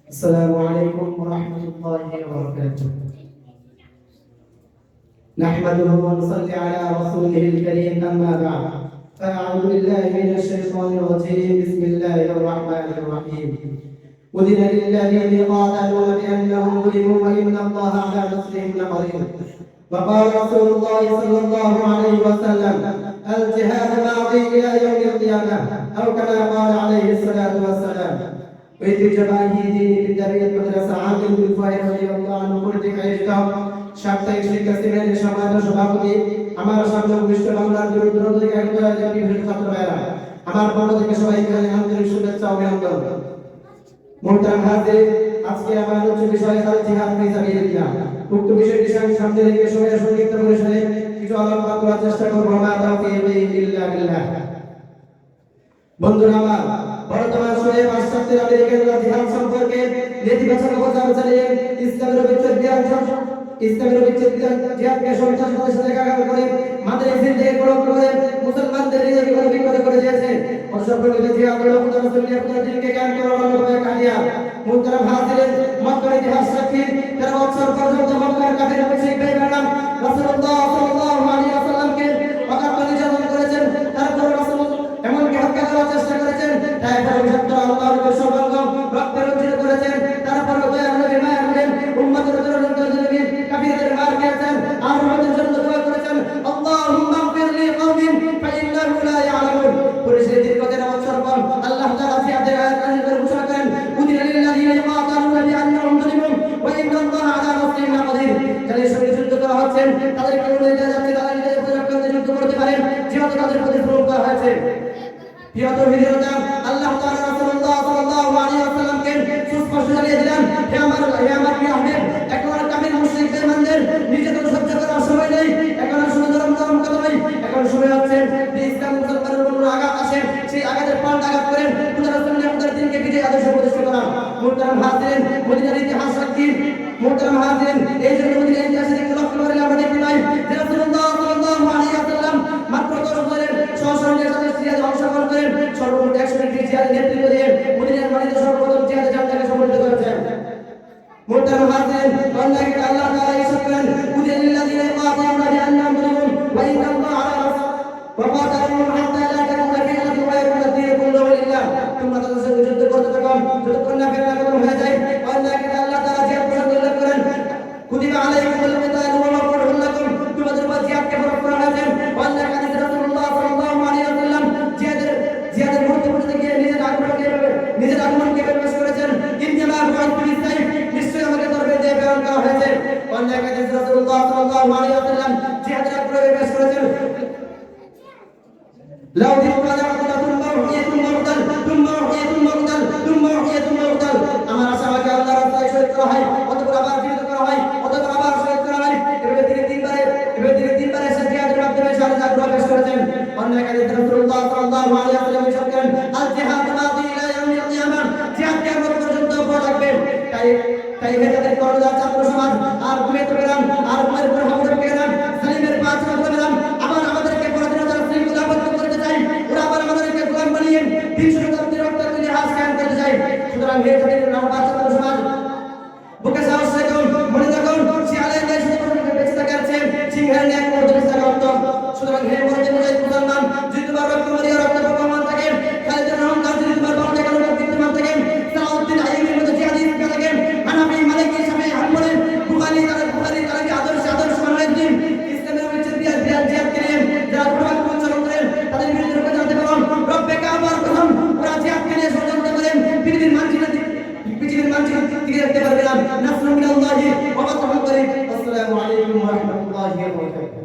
السلام عليكم ورحمة الله وبركاته. نحمده ونصلي على رسوله الكريم أما بعد. فأعوذ بالله من الشيطان الرجيم. بسم الله الرحمن الرحيم. أذن للذين قاتلوا بأنهم ظلموا وإن الله على نصرهم لقدير. وقال رسول الله صلى الله عليه وسلم: الجهاد ماضي إلى يوم القيامة، أو كما قال عليه الصلاة والسلام. ঐতিহ্যবাহী দ্বীনি বিদ্যাপীঠ মাদ্রাসা আমিনুল ফায়দ রাদিয়াল্লাহু আনহু কর্তৃক আয়োজিত সাপ্তাহিক শিক্ষা শিবিরের সম্মানিত সভাপতি, আমার সামনে উপবিষ্ট বাংলার দূর দূরান্ত থেকে আগত বিভিন্ন ছাত্র ভাইরা, আমার পক্ষ থেকে সবাইকে আন্তরিক শুভেচ্ছা ও অভিনন্দন। মোহতারাম হাজির, আজকে আমার আলোচ্য বিষয় আল জিহাদ ফি সাবিলিল্লাহ। উক্ত বিষয়টি সামনে রেখে সবাই সংক্ষিপ্ত পরিসরে কিছু আলোচনা করার চেষ্টা করব। মা তাওফীকি ইল্লা বিল্লাহ। বন্ধুরা আমার, বর্তমান সময়ে পাশ্চাত্যের আমেরিকানরা জিহাদ সম্পর্কে নেতিবাচক প্রচার চালিয়ে ইসলামের বিচ্ছেদ জিহাদকে সন্ত্রাসবাদের সাথে একাকার করে মাদ্রাসা থেকে প্রয়োগ করে মুসলমানদের নিজেকে বিপদে করে দিয়েছে। অসম্পূর্ণ জিহাদ হলো মুসলমানদের দিনকে জ্ঞান করার অন্যতম কাহিয়া। মুহতারাম হাজিরিন, মক্কার ইতিহাস সাক্ষী 13 বছর পর্যন্ত মক্কার কাফির মুশরিক বেঈমানরা রাসূলুল্লাহ সাল্লাল্লাহু আলাইহি ওয়াসাল্লামকে অকাট্য নির্যাতন করেছেন। তারপর রাসূল এমনকি হত্যা করার চেষ্টা করেছেন। তারপর বিষাক্ত আল্লাহর সর্বাঙ্গ রক্তে রঞ্জিত করেছেন। তারপর দয়ার নবী মায়ের নবী উম্মতের জন্য কাফিরদের মার খেয়েছেন আর আমাদের জন্য দোয়া করেছেন, আল্লাহুম্মা ইগফির লি কওমি ফাইন্নাহু লা ইয়ালামুন। পরিশেষে দীর্ঘ 13 বছর পর আল্লাহ তাআলা জিহাদের আয়াত নাযিল করে ঘোষণা করেন, উযিনা লিল্লাযিনা ইয়াকাতুলুনা বিআন্নাহুম যুলিমুন ওয়া ইন্নাল্লাহা আলা নাসরিহিম লাকাদির। যাদের সঙ্গে যুদ্ধ করা হচ্ছে তাদেরকে অনুমতি দেওয়া যাচ্ছে, তারা নিজেদের প্রতিরক্ষার্থে যুদ্ধ করতে পারেন, যেহেতু তাদের প্রতি প্রয়োগ করা হয়েছে। প্রিয় দর্শক, আল্লাহ তাআলা রাসূলুল্লাহ সাল্লাল্লাহু আলাইহি ওয়াসাল্লামকে সুস্পষ্ট জানিয়ে দিলেন, হে আমার প্রিয় হাবিব, এখন কাফির মুশরিক বেঈমানদের নির্যাতন সহ্য করার সময় নেই। এখন সময় নরম কথা নয়, এখন সময় হচ্ছে যে ইসলাম মুসলমানের উপর আঘাত আসে, সেই আঘাতের পাল্টা আঘাত করেন খোদা রাসূলের আমাদের দিনকে বিজয় আদর্শ প্রতিষ্ঠা করা। মুহতারাম হাজিরিন, মদিনার ইতিহাস সাক্ষী। মুহতারাম হাজিরিন, এই জন্য মদিনার ইতিহাসে দেখতে লক্ষ্য করলে আমরা দেখতে পাই যে রাসূলুল্লাহ সাল্লাল্লাহু আলাইহি ওয়াসাল্লাম মাত্র 10 বছরের সহসরণের সাথে জিহাদে অংশগ্রহণ করেন। সর্বমোট 100টি জিহাদে নেতৃত্ব দিয়ে মদিনার মাটিতে সর্বপ্রথম জিহাদে জান্নাতকে সম্মানিত করেছেন। মুহতারাম হাজিরিন, বান্দাকে আল্লাহ তাআলা ইরশাদ করেন, উযিনা লিল্লাযিনা ইয়াকাতুলুনা বিআন্নাহুম যুলিমুন ওয়া ইন্নাল্লাহা আলা নাসরিহিম ওয়া কাতালুহুম হাত্তা লা তাকুনা ফিতনাতুন ওয়া ইয়াকুনা দ্দীনু কুল্লুহু লিল্লাহ। তোমরা তাদের সঙ্গে যুদ্ধ করতে থাকো যতক্ষণ না ফিতনা খতম হয়ে যায়। বান্দাকে আল্লাহ তাআলা জিহাদ প্রসঙ্গ উল্লেখ করেন, কুতিবা আলাইকুমুল কিতালু ওয়া মাকুরহুম লাকুম। তোমাদের উপর জিহাদকে ফরজ করা হয়েছে। বান্দা কাদিস রাসূলুল্লাহ সাল্লাল্লাহু আলাইহি ওয়াসাল্লাম জিহাদের মুহূর্তে পৌঁছে গিয়ে নিজের আগমনকে প্রকাশ করেছেন, ইন্নামা বু'ithtu লিস-সাইফ, নিশ্চয়ই আমাকে তরবারি দিয়ে প্রেরণ করা হয়েছে। বান্দা কাদিস রাসূলুল্লাহ সাল্লাল্লাহু আলাইহি ওয়াসাল্লাম জিহাদের আগ্রহে প্রকাশ করেছেন, লাউ দিকালা তুম্মা উহিয়াতুম মাউতাল তুম্মা উহিয়াতুম মাউতাল তুম্মা উহিয়াতুম মাউতাল। আমার আশা আমাকে আল্লাহর রাস্তায় শহীদ করা হয়, অতঃপর আবার জীবিত করা হয়, অতঃপর আবার শহীদ করা হয়। এভাবে তিনি তিনবারে এসে জিহাদের মাধ্যমে শাহাদাত আগ্রহ পেশ করেছেন। বান্দা কাদিস রাসূলুল্লাহ সাল্লাল্লাহু আলাইহি ওয়াসাল্লাম ইরশাদ করেন, আল জিহাদ মাদি ইলা ইয়াউমিল কিয়ামাহ। জিহাদ কিয়ামত পর্যন্ত অব্যাহত থাকবে। তাই তাদের কর্ণধার ছাত্র সমাজ আর ঘুমিয়ে পেলাম আর ঘুমের উপর হামদা পেলাম সালিমের পাঁচ রাত পেলাম আবার আমাদেরকে পরাধীনতার শৃঙ্খলা আবদ্ধ করতে চাই। ওরা আবার আমাদেরকে গোলাম বানিয়ে 300 শতাব্দীর রক্তাক্ত ইতিহাস কায়েম করতে চাই। সুতরাং হে তাদের রামপাল ছাত্র সমাজ, বুকে সাহস রাখুন, মনে রাখুন, শিয়ালের ন্যায় শুধু বেঁচে থাকার চেয়ে সিংহের ন্যায় মর্যাদা বেঁচে থাকা উত্তম। সুতরাং হে মুজাহিদ মুসলমান, যদি তোমার রক্ত মরিয়া রক্ত প্রমাণ থাকে, খালিদের অহংকার যদি তোমার বাম দেখানো বিদ্যমান থাকে, সালাউদ্দিন আইয়ুবীর মতো জিহাদি শিক্ষা থাকে, হানাফি মালিকি শাফিঈ হাম্বলি বুখারী তারাবি আদর্শ মানহাজ দিন ইসলামের বিচ্ছেদ জিহাদকে নিয়ে যারা প্রভাব প্রচারণ করেন তাদের বিরুদ্ধে রুখে দাঁড়াতে পারেন। রব্বে কাবার কসম, ওরা জিহাদকে নিয়ে ষড়যন্ত্র করেন, পৃথিবীর মানচিত্র টিকে রাখতে পারবে না। নাসরুম মিনাল্লাহি ওয়া ফাতহুন করিম। আসসালামু আলাইকুম ওয়া রাহমাতুল্লাহি ওয়া বারাকাতুহু।